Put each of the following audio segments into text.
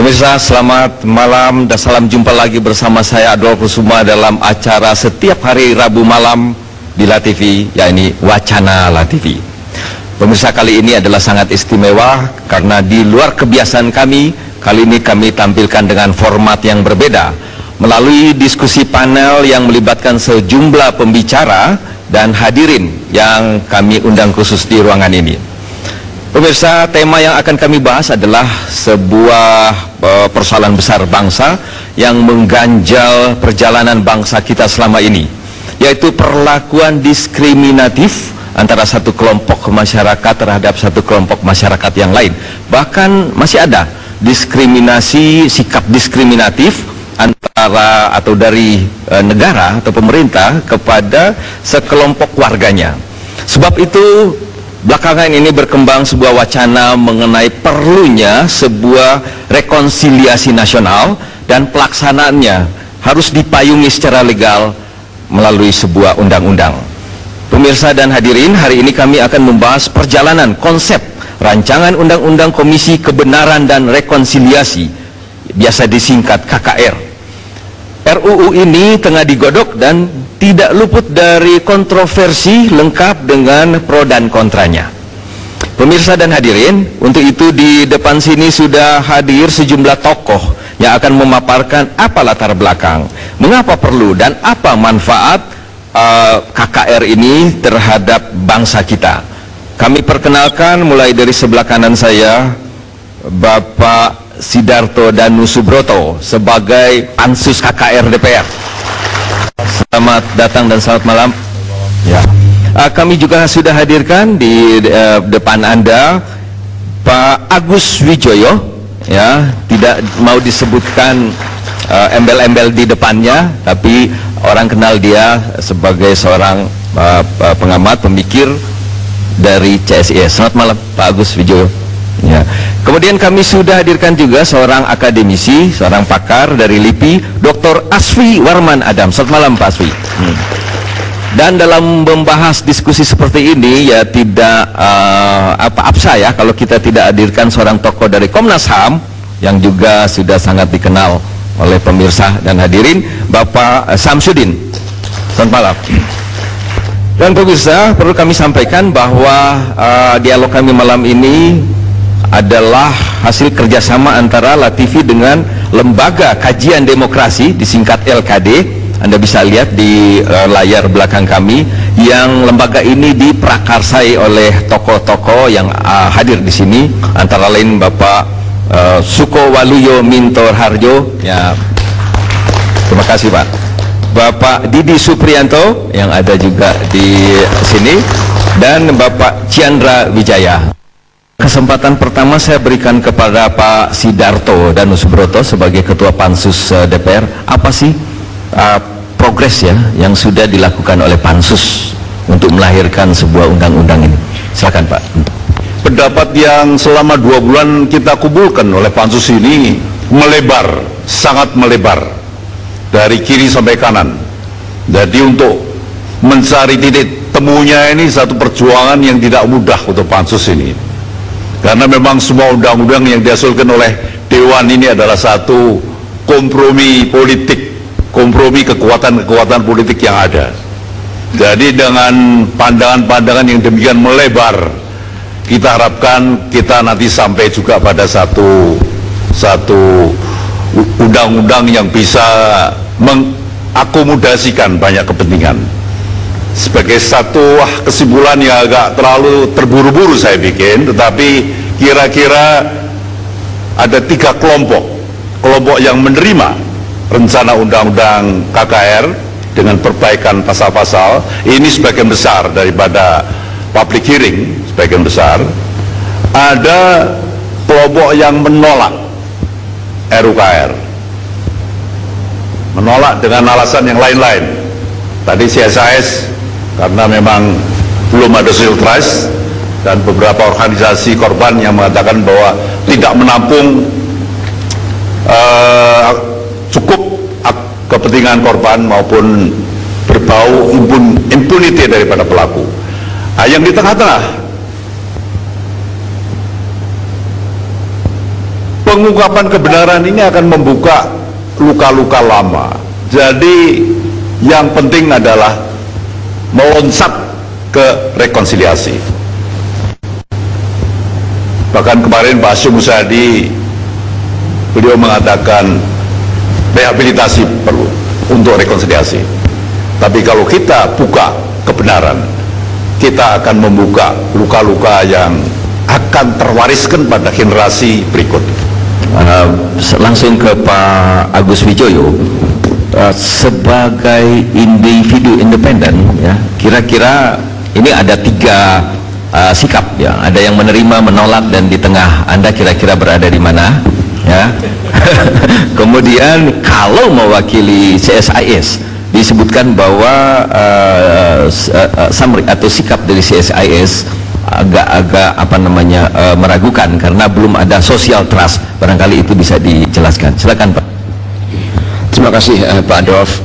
Pemirsa, selamat malam dan salam jumpa lagi bersama saya Adolfo Suma dalam acara setiap hari Rabu malam di LaTV, yakni Wacana LaTV. Pemirsa, kali ini adalah sangat istimewa karena di luar kebiasaan kami, kali ini kami tampilkan dengan format yang berbeda melalui diskusi panel yang melibatkan sejumlah pembicara dan hadirin yang kami undang khusus di ruangan ini. Pemirsa, tema yang akan kami bahas adalah sebuah persoalan besar bangsa yang mengganjal perjalanan bangsa kita selama ini, yaitu perlakuan diskriminatif antara satu kelompok masyarakat terhadap satu kelompok masyarakat yang lain. Bahkan masih ada diskriminasi, sikap diskriminatif antara atau dari negara atau pemerintah kepada sekelompok warganya. Sebab itu belakangan ini berkembang sebuah wacana mengenai perlunya sebuah rekonsiliasi nasional dan pelaksanaannya harus dipayungi secara legal melalui sebuah undang-undang. Pemirsa dan hadirin, hari ini kami akan membahas perjalanan konsep rancangan undang-undang Komisi Kebenaran dan Rekonsiliasi, biasa disingkat KKR. RUU ini tengah digodok dan tidak luput dari kontroversi lengkap dengan pro dan kontranya. Pemirsa dan hadirin, untuk itu di depan sini sudah hadir sejumlah tokoh yang akan memaparkan apa latar belakang, mengapa perlu dan apa manfaat KKR ini terhadap bangsa kita. Kami perkenalkan mulai dari sebelah kanan saya Bapak Sidarto Danu Subroto sebagai Pansus KKR DPR. Selamat datang dan selamat malam. Ya. Kami juga sudah hadirkan di depan Anda Pak Agus Wijoyo, ya, tidak mau disebutkan embel-embel di depannya, tapi orang kenal dia sebagai seorang pengamat, pemikir dari CSIS. Selamat malam Pak Agus Wijoyo. Ya. Kemudian kami sudah hadirkan juga seorang akademisi, seorang pakar dari LIPI, Dr. Asfi Warman Adam. Selamat malam Pak Asfi. Dan dalam membahas diskusi seperti ini ya tidak absa ya kalau kita tidak hadirkan seorang tokoh dari Komnas HAM yang juga sudah sangat dikenal oleh pemirsa dan hadirin, Bapak Samsudin. Selamat malam. Dan pemirsa, perlu kami sampaikan bahwa dialog kami malam ini adalah hasil kerjasama antara LaTV dengan Lembaga Kajian Demokrasi, disingkat LKD. Anda bisa lihat di layar belakang kami, yang lembaga ini diprakarsai oleh tokoh-tokoh yang hadir di sini, antara lain Bapak Suko Waluyo Minto Harjo, ya, terima kasih Pak. Bapak Didi Suprianto yang ada juga di sini, dan Bapak Ciandra Wijaya. Kesempatan pertama saya berikan kepada Pak Sidarto Danu Subroto sebagai Ketua Pansus DPR. Apa sih progres ya yang sudah dilakukan oleh Pansus untuk melahirkan sebuah undang-undang ini? Silakan Pak. Pendapat yang selama 2 bulan kita kumpulkan oleh Pansus ini melebar, sangat melebar dari kiri sampai kanan. Jadi untuk mencari titik temunya ini satu perjuangan yang tidak mudah untuk Pansus ini. Karena memang semua undang-undang yang dihasilkan oleh Dewan ini adalah satu kompromi politik, kompromi kekuatan-kekuatan politik yang ada. Jadi dengan pandangan-pandangan yang demikian melebar, kita harapkan kita nanti sampai juga pada satu undang-undang yang bisa mengakomodasikan banyak kepentingan. Sebagai satu kesimpulan yang agak terlalu terburu-buru saya bikin, tetapi kira-kira ada 3 kelompok yang menerima rencana undang-undang KKR dengan perbaikan pasal-pasal ini. Sebagian besar daripada public hearing, sebagian besar ada kelompok yang menolak RUKR, menolak dengan alasan yang lain-lain. Tadi CSIS karena memang belum ada social trust, dan beberapa organisasi korban yang mengatakan bahwa tidak menampung cukup kepentingan korban maupun berbau impunity daripada pelaku. Yang di tengah-tengah pengungkapan kebenaran ini akan membuka luka-luka lama. Jadi yang penting adalah meloncat ke rekonsiliasi. Bahkan kemarin Pak Hashim Muzadi, beliau mengatakan rehabilitasi perlu untuk rekonsiliasi. Tapi kalau kita buka kebenaran, kita akan membuka luka-luka yang akan terwariskan pada generasi berikut. Langsung ke Pak Agus Wijoyo, sebagai individu independen, ya, kira-kira ini ada 3 sikap, ya, ada yang menerima, menolak, dan di tengah. Anda kira-kira berada di mana, ya? Kemudian kalau mewakili CSIS, disebutkan bahwa summary atau sikap dari CSIS agak-agak meragukan karena belum ada social trust. Barangkali itu bisa dijelaskan. Silakan, Pak. Terima kasih, Pak Adolf.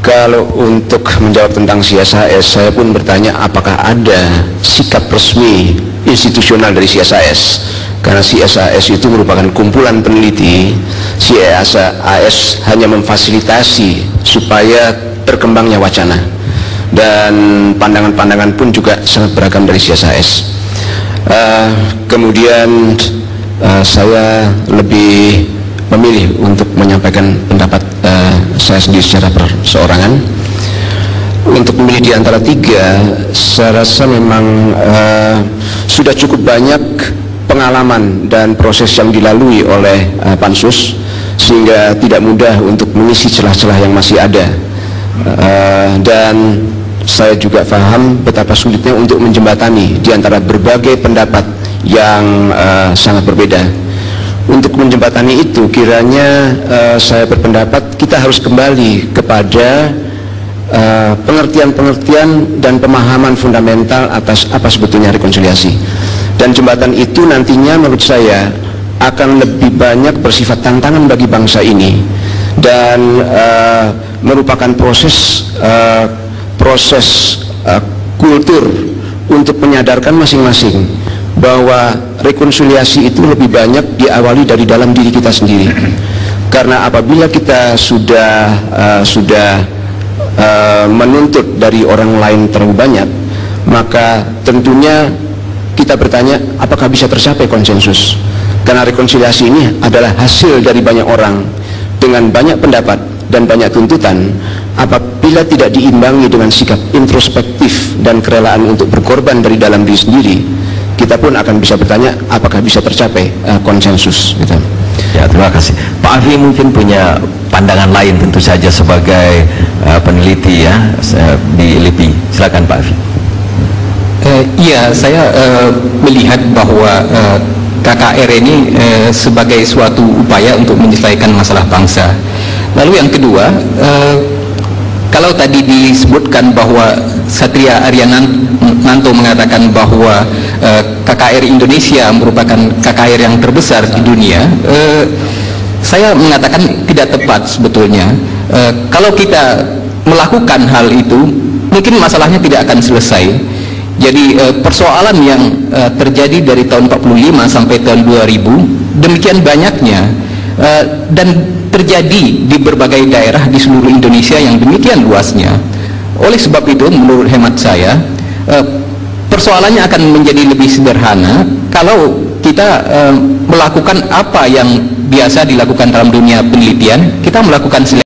Kalau untuk menjawab tentang CSIS, saya pun bertanya apakah ada sikap resmi institusional dari CSIS, karena CSIS itu merupakan kumpulan peneliti. CSIS hanya memfasilitasi supaya berkembangnya wacana, dan pandangan-pandangan pun juga sangat beragam dari CSIS. Kemudian saya lebih memilih untuk menyampaikan pendapat saya sendiri secara perseorangan. Untuk memilih di antara 3, saya rasa memang sudah cukup banyak pengalaman dan proses yang dilalui oleh Pansus, sehingga tidak mudah untuk mengisi celah-celah yang masih ada. Dan saya juga paham betapa sulitnya untuk menjembatani di antara berbagai pendapat yang sangat berbeda. Untuk menjembatani itu, kiranya saya berpendapat kita harus kembali kepada pengertian-pengertian dan pemahaman fundamental atas apa sebetulnya rekonsiliasi. Dan jembatan itu nantinya menurut saya akan lebih banyak bersifat tantangan bagi bangsa ini, dan merupakan proses kultur untuk menyadarkan masing-masing bahwa rekonsiliasi itu lebih banyak diawali dari dalam diri kita sendiri. Karena apabila kita sudah menuntut dari orang lain terlalu banyak, maka tentunya kita bertanya apakah bisa tercapai konsensus. Karena rekonsiliasi ini adalah hasil dari banyak orang dengan banyak pendapat dan banyak tuntutan. Apabila tidak diimbangi dengan sikap introspektif dan kerelaan untuk berkorban dari dalam diri sendiri, kita pun akan bisa bertanya apakah bisa tercapai konsensus, gitu. Ya, terima kasih. Pak Afi mungkin punya pandangan lain tentu saja sebagai peneliti, ya, di LIPI. Silakan, Pak Afi. Iya, saya melihat bahwa KKR ini sebagai suatu upaya untuk menyelesaikan masalah bangsa. Lalu yang kedua, kalau tadi disebutkan bahwa Satria Aryananto mengatakan bahwa KKR Indonesia merupakan KKR yang terbesar di dunia, saya mengatakan tidak tepat sebetulnya. Kalau kita melakukan hal itu, mungkin masalahnya tidak akan selesai. Jadi persoalan yang terjadi dari tahun 45 sampai tahun 2000 demikian banyaknya, dan terjadi di berbagai daerah di seluruh Indonesia yang demikian luasnya. Oleh sebab itu, menurut hemat saya, persoalannya akan menjadi lebih sederhana kalau kita melakukan apa yang biasa dilakukan dalam dunia penelitian. Kita melakukan